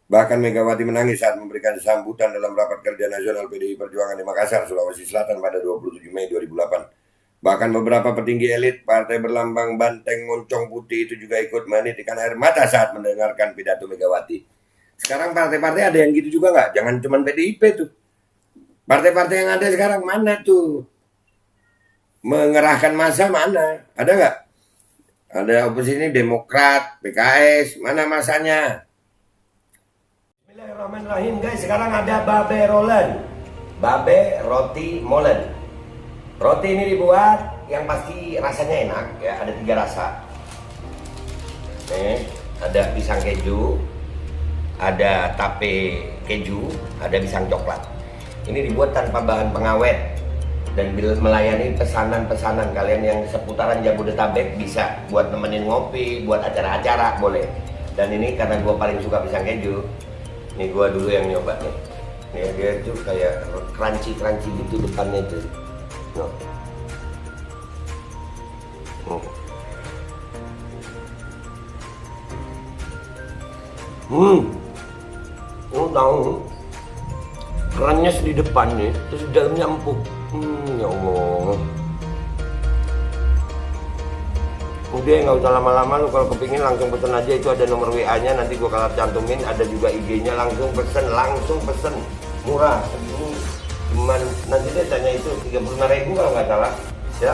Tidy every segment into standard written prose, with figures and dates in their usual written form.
Bahkan Megawati menangis saat memberikan sambutan dalam rapat kerja nasional PDI Perjuangan di Makassar, Sulawesi Selatan pada 27 Mei 2008. Bahkan beberapa petinggi elit partai berlambang banteng moncong putih itu juga ikut menitikan air mata saat mendengarkan pidato Megawati. Sekarang partai-partai ada yang gitu juga nggak? Jangan cuma PDIP tuh. Partai-partai yang ada sekarang mana tuh? Mengerahkan massa mana? Ada nggak? Ada oposisi ini Demokrat, PKS, mana masanya? Bismillahirrahmanirrahim guys, sekarang ada babe rolen, babe roti molen. Roti ini dibuat yang pasti rasanya enak ya, ada 3 rasa. Nih, ada pisang keju, ada tape keju, ada pisang coklat. Ini dibuat tanpa bahan pengawet dan melayani pesanan-pesanan kalian yang seputaran Jabodetabek, bisa buat nemenin ngopi, buat acara-acara boleh. Dan ini karena gue paling suka pisang keju, nih gue dulu yang nyoba nih. Nih dia tuh kayak crunchy gitu depannya tuh. No. Tahu kerannya di depan nih, terus di dalamnya empuk. Ya Allah. Udah nggak usah lama-lama, lu kalau kepingin langsung pesen aja, itu ada nomor WA-nya, nanti gua kalau cantumin, ada juga IG-nya, langsung pesen, murah segini. Cuman nanti dia tanya itu 35.000 kalau nggak salah, ya.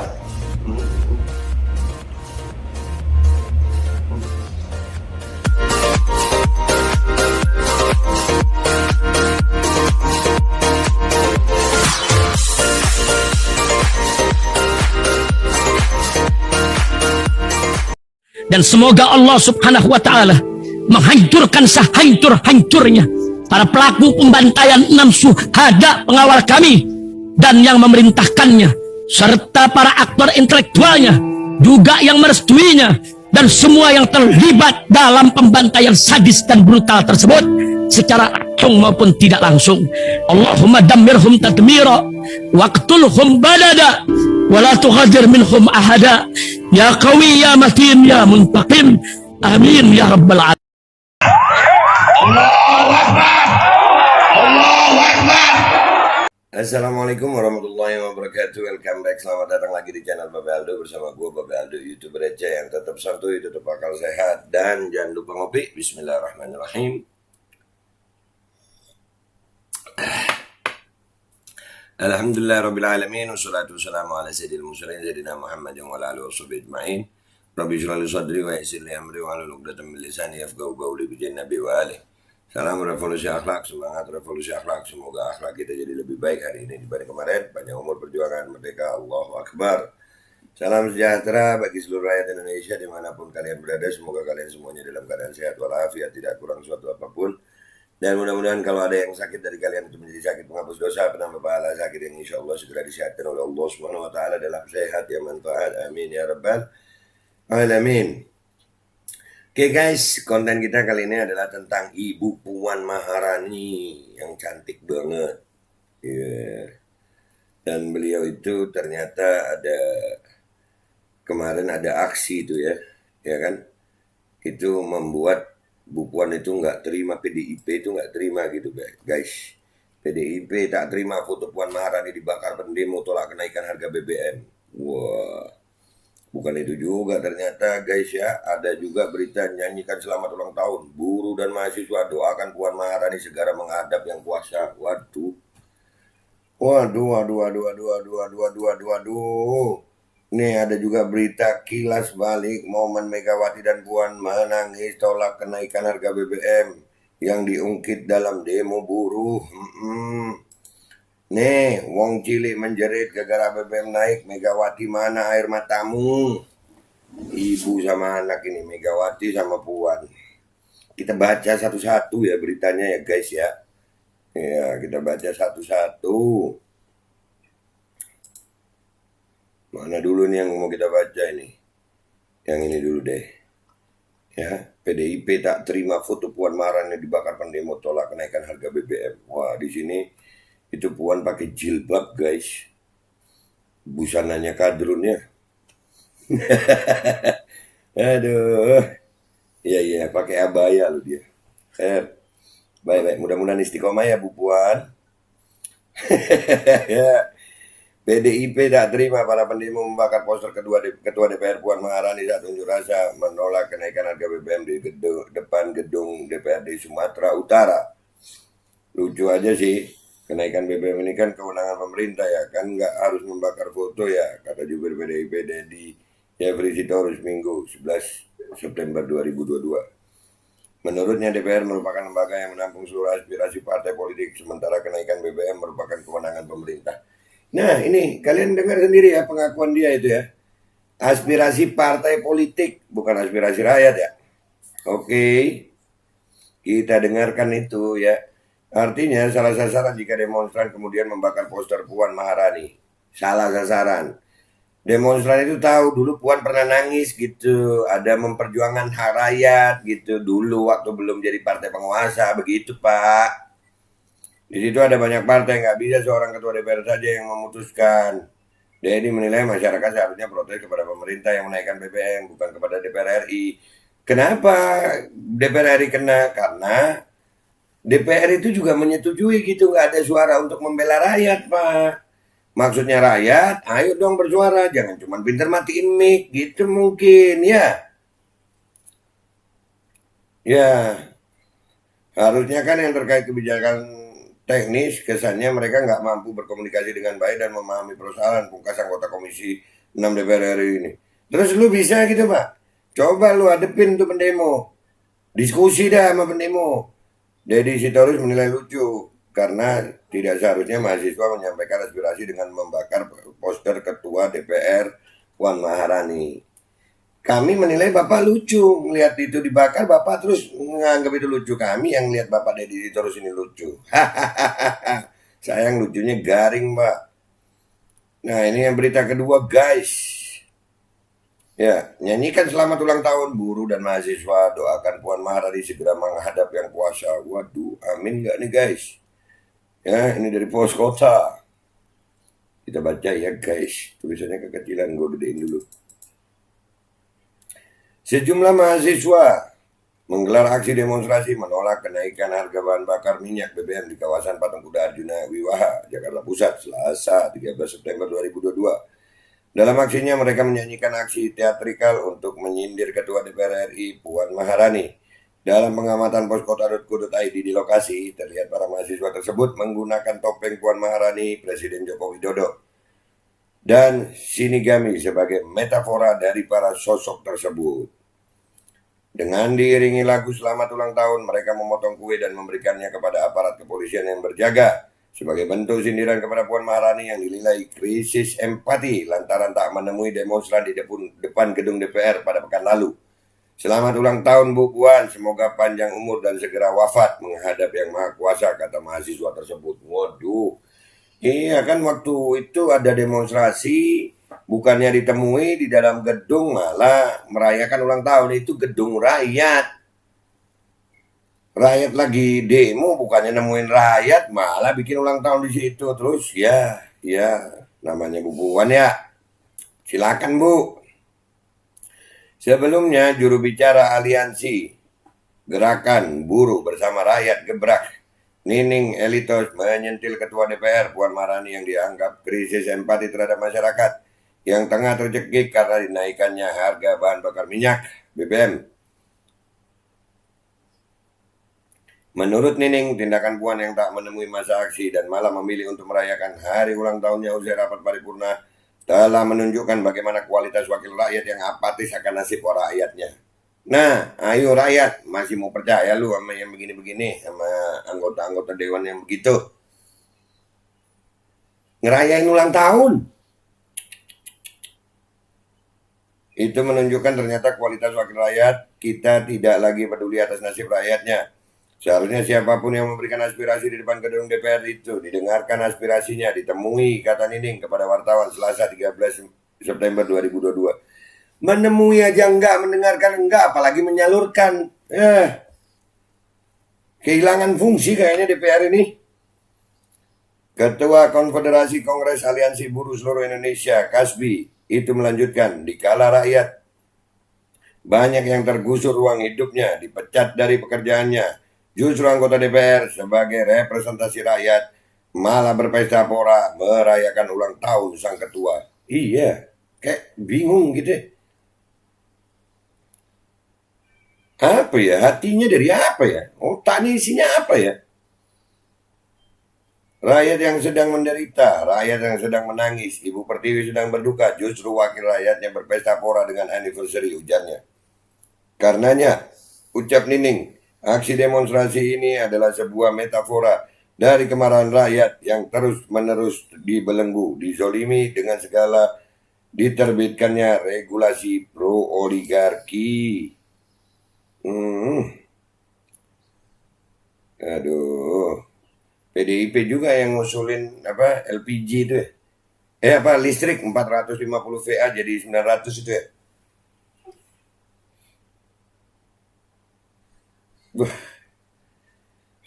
Dan semoga Allah subhanahu wa ta'ala menghancurkan sehancur-hancurnya para pelaku pembantaian 6 syuhada pengawal kami dan yang memerintahkannya, serta para aktor intelektualnya juga yang merestuinya, dan semua yang terlibat dalam pembantaian sadis dan brutal tersebut secara langsung maupun tidak langsung. Allahumma dammirhum tadmira waqtulhum badada wala tughadir minhum ahada ya qawi ya matin ya muntaqim, amin ya rabbal alamin. Allahu Akbar. Allahu Akbar. Assalamualaikum warahmatullahi wabarakatuh. Welcome back, selamat datang lagi di channel Babe Aldo bersama gue Babe Aldo, YouTuber receh yang tetap santuy, tetap akal sehat, dan jangan lupa ngopi. Bismillahirrahmanirrahim. Alhamdulillahirrabbilalamin. Wassalatu wassalamu ala sayyidil mursalin sayyidina Muhammad wa ala alihi washabihi ajma'in. Rabbi shrah li sadri wa yassir li amri wa hlul 'uqdatam min lisani yafqahu qawli bi nabi wa alihi. Salam revolusi akhlak, semangat revolusi akhlak. Semoga akhlak kita jadi lebih baik hari ini dibanding kemarin. Panjang umur, perjuangan, merdeka, Allahu Akbar. Salam sejahtera bagi seluruh rakyat Indonesia dimanapun kalian berada. Semoga kalian semuanya dalam keadaan sehat walafiat, tidak kurang suatu apapun. Dan mudah-mudahan kalau ada yang sakit dari kalian itu menjadi sakit penghapus dosa, penambah pahala, sakit yang insya Allah segera disehatkan oleh Allah Subhanahu Wa Taala dalam sehat yang manfaat. Amin ya rabbal alamin. Oke guys, konten kita kali ini adalah tentang Ibu Puan Maharani yang cantik banget. Dan beliau itu ternyata kemarin ada aksi itu ya kan? Itu membuat Bu Puan itu nggak terima, PDIP itu nggak terima gitu guys. PDIP tak terima foto Puan Maharani dibakar pendemo tolak kenaikan harga BBM. Wah, bukan itu juga ternyata guys ya. Ada juga berita nyanyikan selamat ulang tahun. Buruh dan mahasiswa doakan Puan Maharani segera menghadap yang kuasa. Waduh. Nih ada juga berita kilas balik momen Megawati dan Puan menangis tolak kenaikan harga BBM yang diungkit dalam demo buruh. Nih, wong cilik menjerit gara-gara BBM naik. Megawati mana air matamu? Ibu sama anak ini, Megawati sama Puan. Kita baca satu-satu ya beritanya ya guys ya. Ya, kita baca satu-satu. Mana dulu nih yang mau kita baca ini? Yang ini dulu deh. Ya, PDIP tak terima foto Puan Maharani dibakar pendemo tolak kenaikan harga BBM. Wah, di sini itu Puan pakai jilbab, guys. Busananya kadrunnya. Aduh. Iya, pakai abaya loh dia. Baik-baik, mudah-mudahan istiqomah ya Bu Puan. Ya, PDIP tak terima para pendemo membakar poster Ketua DPR Puan Maharani saat unjuk rasa menolak kenaikan harga BBM di depan gedung DPRD Sumatera Utara. Lucu aja sih, kenaikan BBM ini kan kewenangan pemerintah ya, kan nggak harus membakar foto ya, kata jubir PDIP Dedi Jeffrey Sitorus Minggu 11 September 2022. Menurutnya DPR merupakan lembaga yang menampung seluruh aspirasi partai politik, sementara kenaikan BBM merupakan kewenangan pemerintah. Nah ini kalian dengar sendiri ya pengakuan dia itu ya. Aspirasi partai politik bukan aspirasi rakyat ya. Oke, kita dengarkan itu ya. Artinya salah sasaran jika demonstran kemudian membakar poster Puan Maharani. Salah sasaran. Demonstran itu tahu dulu Puan pernah nangis gitu, ada memperjuangkan hak rakyat gitu dulu waktu belum jadi partai penguasa, begitu Pak. Di situ ada banyak partai, nggak bisa seorang ketua DPR saja yang memutuskan. Dedi menilai masyarakat seharusnya protes kepada pemerintah yang menaikkan BBM, bukan kepada DPR RI. Kenapa DPR RI kena? Karena DPR itu juga menyetujui gitu, nggak ada suara untuk membela rakyat Pak. Maksudnya rakyat, ayo dong bersuara, jangan cuma pinter matiin mic gitu mungkin ya. Ya, harusnya kan yang terkait kebijakan teknis, kesannya mereka nggak mampu berkomunikasi dengan baik dan memahami persoalan pungkas anggota Komisi 6 DPR RI ini. Terus lu bisa gitu Pak, coba lu hadepin tuh pendemo, diskusi dah sama pendemo. Dedi Sitorus menilai lucu, karena tidak seharusnya mahasiswa menyampaikan aspirasi dengan membakar poster Ketua DPR Puan Maharani. Kami menilai Bapak lucu, melihat itu dibakar Bapak terus menganggap itu lucu. Kami yang lihat Bapak Dedi Sitorus ini lucu. Sayang lucunya garing Pak. Nah ini yang berita kedua guys. Ya, nyanyikan selamat ulang tahun buruh dan mahasiswa, doakan Puan Maharani segera menghadap yang kuasa. Waduh, amin nggak nih guys? Ya, ini dari Pos Kota. Kita baca ya guys, tulisannya kekecilan, gue gedein dulu. Sejumlah mahasiswa menggelar aksi demonstrasi menolak kenaikan harga bahan bakar minyak BBM di kawasan Patung Kuda Arjuna Wiwaha, Jakarta Pusat, Selasa 13 September 2022. Dalam aksinya mereka menyanyikan aksi teatrikal untuk menyindir Ketua DPR RI Puan Maharani. Dalam pengamatan poskota.co.id di lokasi, terlihat para mahasiswa tersebut menggunakan topeng Puan Maharani, Presiden Joko Widodo, dan Shinigami sebagai metafora dari para sosok tersebut. Dengan diiringi lagu selamat ulang tahun, mereka memotong kue dan memberikannya kepada aparat kepolisian yang berjaga sebagai bentuk sindiran kepada Puan Maharani yang dinilai krisis empati lantaran tak menemui demonstran di depan gedung DPR pada pekan lalu. Selamat ulang tahun Bu Puan, semoga panjang umur dan segera wafat menghadap Yang Maha Kuasa, kata mahasiswa tersebut. Waduh, iya kan waktu itu ada demonstrasi, bukannya ditemui di dalam gedung, malah merayakan ulang tahun. Itu gedung rakyat. Rakyat lagi demo, bukannya nemuin rakyat, malah bikin ulang tahun di situ. Terus ya namanya Bu Puan ya. Silakan Bu. Sebelumnya juru bicara Aliansi Gerakan Buruh Bersama Rakyat Gebrak, Nining Elitos, menyentil Ketua DPR Puan Maharani yang dianggap krisis empati terhadap masyarakat yang tengah tercekik karena dinaikannya harga bahan bakar minyak BBM. Menurut Nining, tindakan Puan yang tak menemui masa aksi dan malah memilih untuk merayakan hari ulang tahunnya usai rapat paripurna telah menunjukkan bagaimana kualitas wakil rakyat yang apatis akan nasib rakyatnya. Nah, ayo rakyat, masih mau percaya lu sama yang begini-begini, sama anggota-anggota dewan yang begitu? Ngerayain ulang tahun. Itu menunjukkan ternyata kualitas wakil rakyat kita tidak lagi peduli atas nasib rakyatnya. Seharusnya siapapun yang memberikan aspirasi di depan gedung DPR itu didengarkan aspirasinya, ditemui, kata Nining kepada wartawan Selasa 13 September 2022. Menemui aja enggak, mendengarkan enggak, apalagi menyalurkan. Kehilangan fungsi kayaknya DPR ini. Ketua Konfederasi Kongres Aliansi Buruh Seluruh Indonesia, Kasbi, itu melanjutkan, dikala rakyat banyak yang tergusur ruang hidupnya, dipecat dari pekerjaannya, Justru anggota DPR sebagai representasi rakyat malah berpesta pora merayakan ulang tahun sang ketua. Iya, kayak bingung gitu. Apa ya? Hatinya dari apa ya? Otaknya isinya apa ya? Rakyat yang sedang menderita, rakyat yang sedang menangis, Ibu Pertiwi sedang berduka, justru wakil rakyatnya berpesta pora dengan anniversary, ujarnya. Karenanya, ucap Nining, aksi demonstrasi ini adalah sebuah metafora dari kemarahan rakyat yang terus-menerus dibelenggu, dizolimi dengan segala diterbitkannya regulasi pro-oligarki. Aduh. PDIP juga yang ngusulin apa LPG itu ya. Listrik 450 VA jadi 900 itu ya.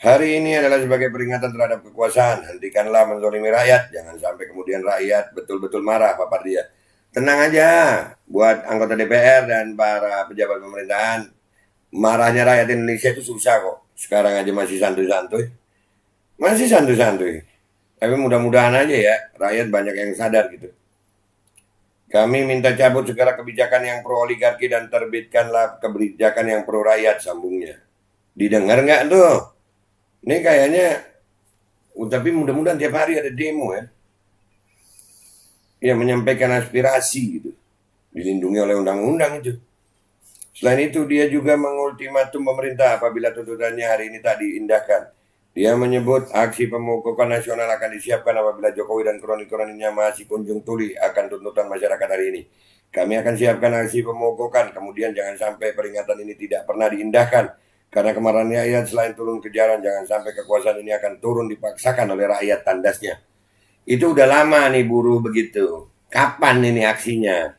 Hari ini adalah sebagai peringatan terhadap kekuasaan. Hentikanlah menzolimi rakyat. Jangan sampai kemudian rakyat betul-betul marah, papat dia. Tenang aja buat anggota DPR dan para pejabat pemerintahan. Marahnya rakyat Indonesia itu susah kok. Sekarang aja masih santuy-santuy. Masih santuy-santuy. Tapi mudah-mudahan aja ya, rakyat banyak yang sadar gitu. Kami minta cabut segala kebijakan yang pro oligarki dan terbitkanlah kebijakan yang pro rakyat, sambungnya. Didengar nggak tuh? Ini kayaknya, tapi mudah-mudahan tiap hari ada demo ya. Yang menyampaikan aspirasi gitu. Dilindungi oleh undang-undang itu. Selain itu, dia juga mengultimatum pemerintah apabila tuntutannya hari ini tak diindahkan. Dia menyebut aksi pemogokan nasional akan disiapkan apabila Jokowi dan kroni-kroninya masih kunjung tuli akan tuntutan masyarakat hari ini. Kami akan siapkan aksi pemogokan, kemudian jangan sampai peringatan ini tidak pernah diindahkan. Karena kemarahan rakyat selain turun ke jalan, jangan sampai kekuasaan ini akan turun dipaksakan oleh rakyat, tandasnya. Itu udah lama nih buruh begitu. Kapan ini aksinya?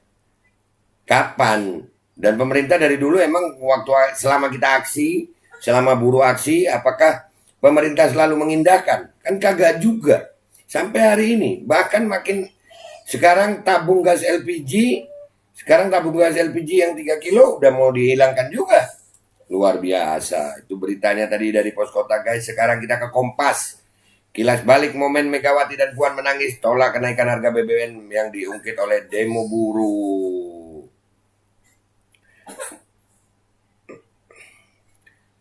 Kapan? Dan pemerintah dari dulu emang waktu selama kita aksi, selama buruh aksi, apakah pemerintah selalu mengindahkan? Kan kagak juga. Sampai hari ini. Bahkan makin sekarang tabung gas LPG yang 3 kilo udah mau dihilangkan juga. Luar biasa. Itu beritanya tadi dari Pos Kota guys. Sekarang kita ke Kompas. Kilas balik momen Megawati dan Puan menangis tolak kenaikan harga BBM yang diungkit oleh demo buruh.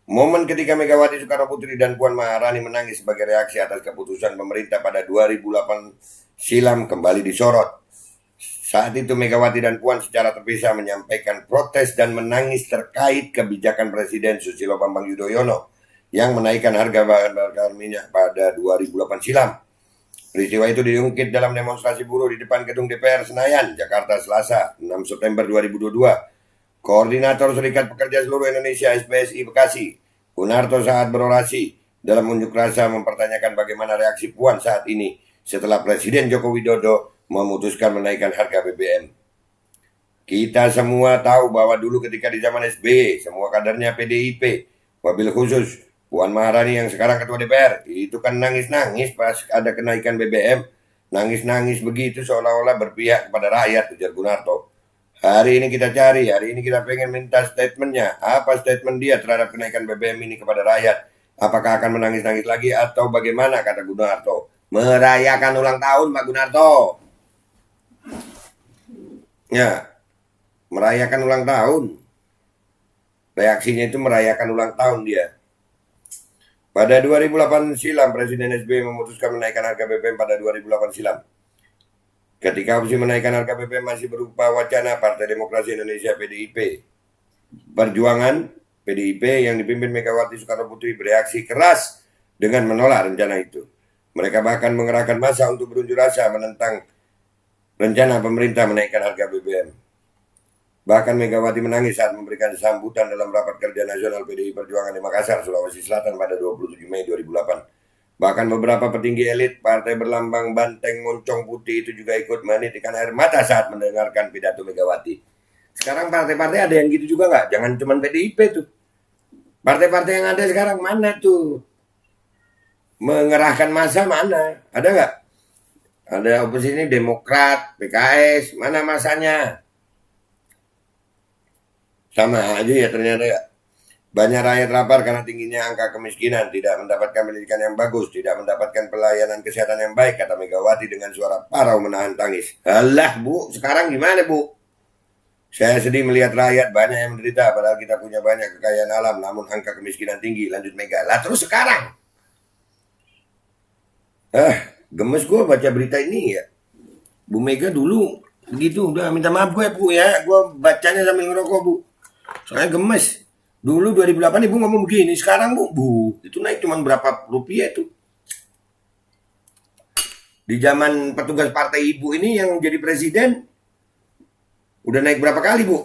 Momen ketika Megawati Soekarnoputri dan Puan Maharani menangis sebagai reaksi atas keputusan pemerintah pada 2008 silam kembali disorot. Saat itu Megawati dan Puan secara terpisah menyampaikan protes dan menangis terkait kebijakan Presiden Susilo Bambang Yudhoyono yang menaikkan harga bahan bakar minyak pada 2008 silam. Peristiwa itu diungkit dalam demonstrasi buruh di depan gedung DPR Senayan, Jakarta Selasa 6 September 2022. Koordinator Serikat Pekerja Seluruh Indonesia SPSI Bekasi, Gunarto saat berorasi dalam unjuk rasa mempertanyakan bagaimana reaksi Puan saat ini setelah Presiden Joko Widodo memutuskan menaikkan harga BBM. Kita semua tahu bahwa dulu ketika di zaman SBY, semua kadernya PDIP, wabil khusus Puan Maharani yang sekarang Ketua DPR, itu kan nangis-nangis pas ada kenaikan BBM. Nangis-nangis begitu seolah-olah berpihak kepada rakyat, ujar Gunarto. Hari ini kita cari, hari ini kita pengen minta statementnya. Apa statement dia terhadap kenaikan BBM ini kepada rakyat? Apakah akan menangis-nangis lagi atau bagaimana, kata Gunarto? Merayakan ulang tahun Pak Gunarto. Ya, merayakan ulang tahun. Reaksinya itu merayakan ulang tahun dia. Pada 2008 silam, Presiden SBY memutuskan menaikkan harga BBM pada 2008 silam. Ketika opsi menaikkan harga BBM masih berupa wacana, Partai Demokrasi Indonesia PDIP Perjuangan PDIP yang dipimpin Megawati Soekarnoputri bereaksi keras dengan menolak rencana itu. Mereka bahkan mengerahkan massa untuk berunjuk rasa menentang rencana pemerintah menaikkan harga BBM. Bahkan Megawati menangis saat memberikan sambutan dalam rapat kerja nasional PDI Perjuangan di Makassar, Sulawesi Selatan pada 27 Mei 2008. Bahkan beberapa petinggi elit partai berlambang banteng moncong putih itu juga ikut menitikan air mata saat mendengarkan pidato Megawati. Sekarang partai-partai ada yang gitu juga nggak? Jangan cuma PDIP tuh. Partai-partai yang ada sekarang mana tuh? Mengerahkan massa mana? Ada nggak? Ada oposisi ini Demokrat, PKS, mana masanya? Sama aja ya ternyata ya. Banyak rakyat lapar karena tingginya angka kemiskinan, tidak mendapatkan pendidikan yang bagus, tidak mendapatkan pelayanan kesehatan yang baik, kata Megawati dengan suara parau menahan tangis. Alah Bu, sekarang gimana Bu? Saya sedih melihat rakyat banyak yang menderita, padahal kita punya banyak kekayaan alam, namun angka kemiskinan tinggi, lanjut Mega. Lah terus sekarang? Gemes gue baca berita ini ya. Bu Mega dulu begitu, udah minta maaf gue Bu ya, gue bacanya sambil ngerokok Bu. Soalnya gemes. Dulu 2008 ibu ngomong begini, sekarang bu itu naik cuma berapa rupiah itu. Di zaman petugas partai ibu ini yang jadi presiden, udah naik berapa kali Bu?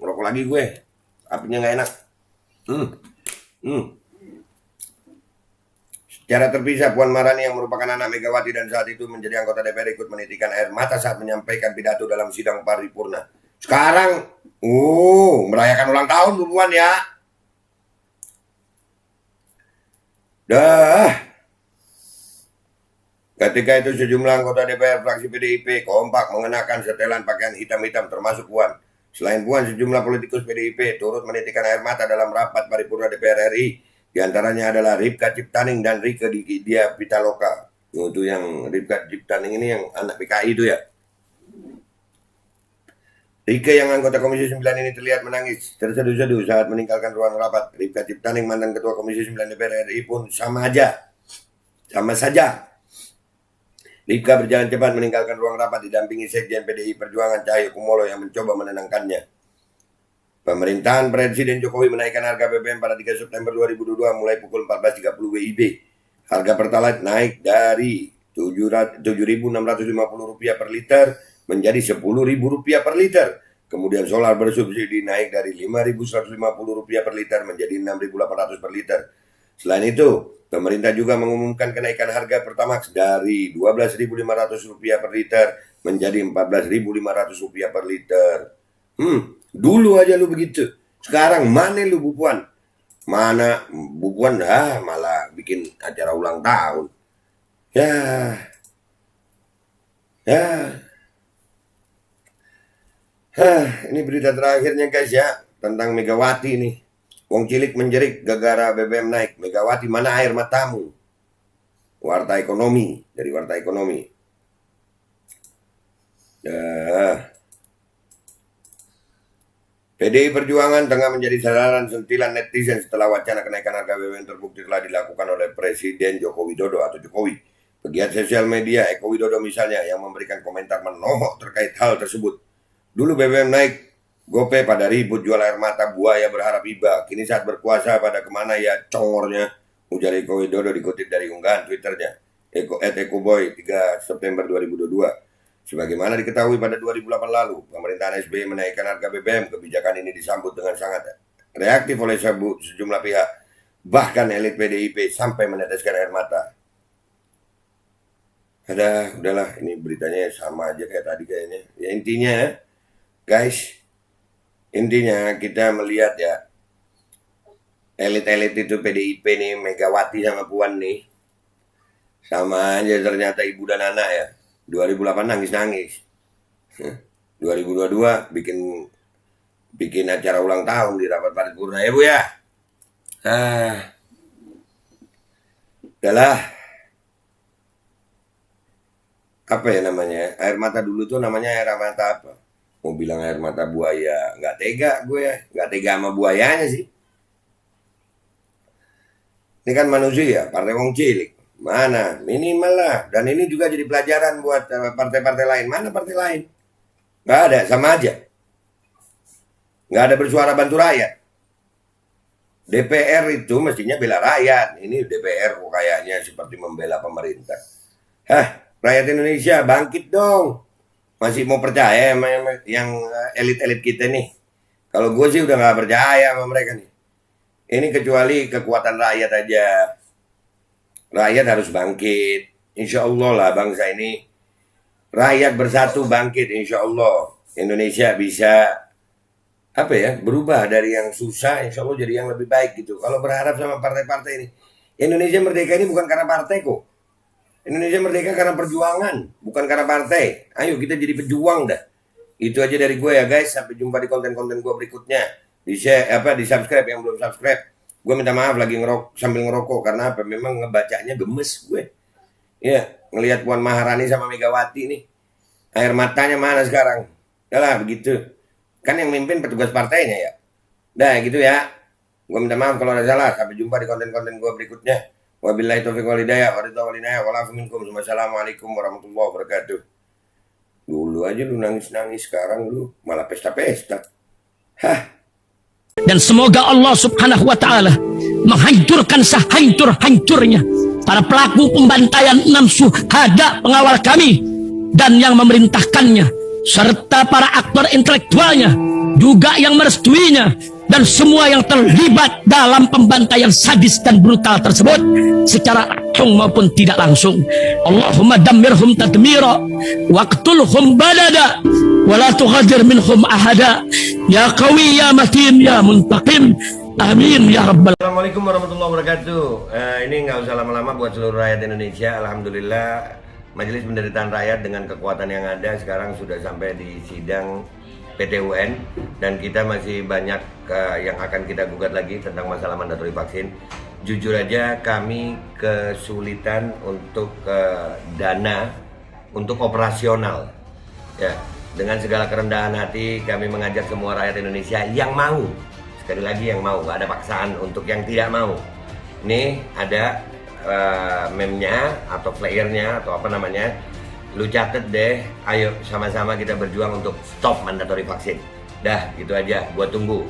Ngerokok lagi gue, apinya nggak enak. Secara terpisah, Puan Maharani yang merupakan anak Megawati dan saat itu menjadi anggota DPR ikut menitikan air mata saat menyampaikan pidato dalam sidang paripurna. Sekarang, merayakan ulang tahun Bu Puan ya. Ketika itu sejumlah anggota DPR fraksi PDIP kompak mengenakan setelan pakaian hitam-hitam termasuk Puan. Selain Puan, sejumlah politikus PDIP turut menitikan air mata dalam rapat paripurna DPR RI. Di antaranya adalah Ripka Ciptaning dan Rieke Diah Pitaloka. Itu yang Ripka Ciptaning ini yang anak PKI itu ya. Rieke yang anggota Komisi 9 ini terlihat menangis terseduh-seduh saat meninggalkan ruang rapat. Ripka Ciptaning mantan Ketua Komisi 9 DPR RI pun sama saja. Ripka berjalan cepat meninggalkan ruang rapat didampingi Sekjen PDI Perjuangan Cahyokumolo yang mencoba menenangkannya. Pemerintahan Presiden Jokowi menaikkan harga BBM pada 3 September 2022 mulai pukul 14.30 WIB. Harga Pertalite naik dari Rp7.650 per liter menjadi Rp10.000 per liter. Kemudian solar bersubsidi naik dari Rp5.150 per liter menjadi Rp6.800 per liter. Selain itu, pemerintah juga mengumumkan kenaikan harga Pertamax dari Rp12.500 per liter menjadi Rp14.500 per liter. Dulu aja lu begitu. Sekarang mana lu Bu Puan? Mana Bu Puan malah bikin acara ulang tahun. Ini berita terakhirnya guys ya, tentang Megawati nih. Wong cilik menjerit gara-gara BBM naik. Megawati mana air matamu? Warta Ekonomi, dari Warta Ekonomi. PDI Perjuangan tengah menjadi sasaran sentilan netizen setelah wacana kenaikan harga BBM terbukti telah dilakukan oleh Presiden Joko Widodo atau Jokowi. Pegiat sosial media Eko Widodo misalnya yang memberikan komentar menohok terkait hal tersebut. Dulu BBM naik, Gope pada ribut jual air mata, buaya berharap iba. Kini saat berkuasa pada kemana ya congornya, ujar Eko Widodo dikutip dari unggahan Twitternya. @ekoboy 3 September 2022. Sebagaimana diketahui pada 2008 lalu, pemerintahan SBY menaikkan harga BBM. Kebijakan ini disambut dengan sangat reaktif oleh sejumlah pihak. Bahkan elit PDIP sampai meneteskan air mata. Udahlah, ini beritanya sama aja kayak tadi kayaknya. Ya intinya, guys, kita melihat ya, elit-elit itu PDIP nih, Megawati sama Puan nih, sama aja ternyata ibu dan anak ya. 2008 nangis-nangis. 2022 bikin acara ulang tahun di rapat paripurna ya Bu ya. Udahlah. Apa ya namanya? Air mata dulu tuh namanya air mata apa? Mau bilang air mata buaya, nggak tega gue ya. Nggak tega sama buayanya sih. Ini kan manusia, partai wong cilik. Mana? Minimal lah. Dan ini juga jadi pelajaran buat partai-partai lain. Mana partai lain? Nggak ada, sama aja. Nggak ada bersuara bantu rakyat. DPR itu mestinya bela rakyat. Ini DPR kok kayaknya seperti membela pemerintah. Rakyat Indonesia bangkit dong. Masih mau percaya sama yang elit-elit kita nih? Kalau gue sih udah nggak percaya sama mereka nih. Ini kecuali kekuatan rakyat aja. Rakyat harus bangkit. Insya Allah lah bangsa ini. Rakyat bersatu bangkit. Insya Allah Indonesia bisa berubah dari yang susah. Insya Allah jadi yang lebih baik gitu. Kalau berharap sama partai-partai ini. Indonesia merdeka ini bukan karena partai kok. Indonesia merdeka karena perjuangan. Bukan karena partai. Ayo kita jadi pejuang dah. Itu aja dari gue ya guys. Sampai jumpa di konten-konten gue berikutnya. di share di subscribe yang belum subscribe. Gue minta maaf lagi sambil ngerokok karena apa? Memang ngebacanya gemes gue. Ya, ngelihat Puan Maharani sama Megawati nih. Air matanya mana sekarang? Yalah begitu. Kan yang mimpin petugas partainya ya. Dah gitu ya. Gue minta maaf kalau ada salah. Sampai jumpa di konten-konten gue berikutnya. Wabillahi taufiq wal hidayah. Wassalamualaikum warahmatullahi wabarakatuh. Dulu aja lu nangis-nangis, sekarang lu malah pesta-pesta. Hah. Dan semoga Allah subhanahu wa ta'ala menghancurkan sehancur-hancurnya para pelaku pembantaian 6 syuhada pengawal kami dan yang memerintahkannya, serta para aktor intelektualnya juga yang merestuinya, dan semua yang terlibat dalam pembantaian sadis dan brutal tersebut secara langsung maupun tidak langsung. Allahumma dammirhum tadmira waqtulhum balada wala tughadir minhum ahada ya qawi ya matin ya muntaqim amin ya rabbal. Assalamualaikum warahmatullahi wabarakatuh. Ini nggak usah lama-lama buat seluruh rakyat Indonesia. Alhamdulillah Majelis Penderitaan Rakyat dengan kekuatan yang ada sekarang sudah sampai di sidang PT UN, dan kita masih banyak yang akan kita gugat lagi tentang masalah mandatori vaksin. Jujur aja kami kesulitan untuk dana untuk operasional. Ya, dengan segala kerendahan hati kami mengajak semua rakyat Indonesia yang mau, sekali lagi yang mau, gak ada paksaan untuk yang tidak mau. Nih ada meme-nya atau flyernya atau apa namanya. Lu catet deh, ayo sama-sama kita berjuang untuk stop mandatori vaksin. Dah, gitu aja. Gua tunggu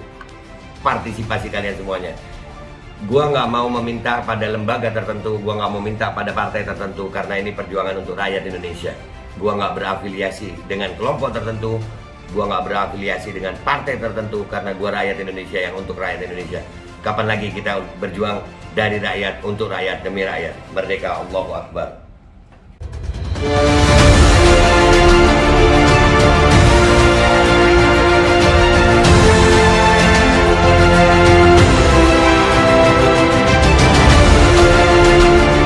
partisipasi kalian semuanya. Gua nggak mau meminta pada lembaga tertentu, gua nggak mau minta pada partai tertentu, karena ini perjuangan untuk rakyat Indonesia. Gua nggak berafiliasi dengan kelompok tertentu, gua nggak berafiliasi dengan partai tertentu, karena gua rakyat Indonesia yang untuk rakyat Indonesia. Kapan lagi kita berjuang dari rakyat untuk rakyat demi rakyat? Merdeka, Allahu Akbar.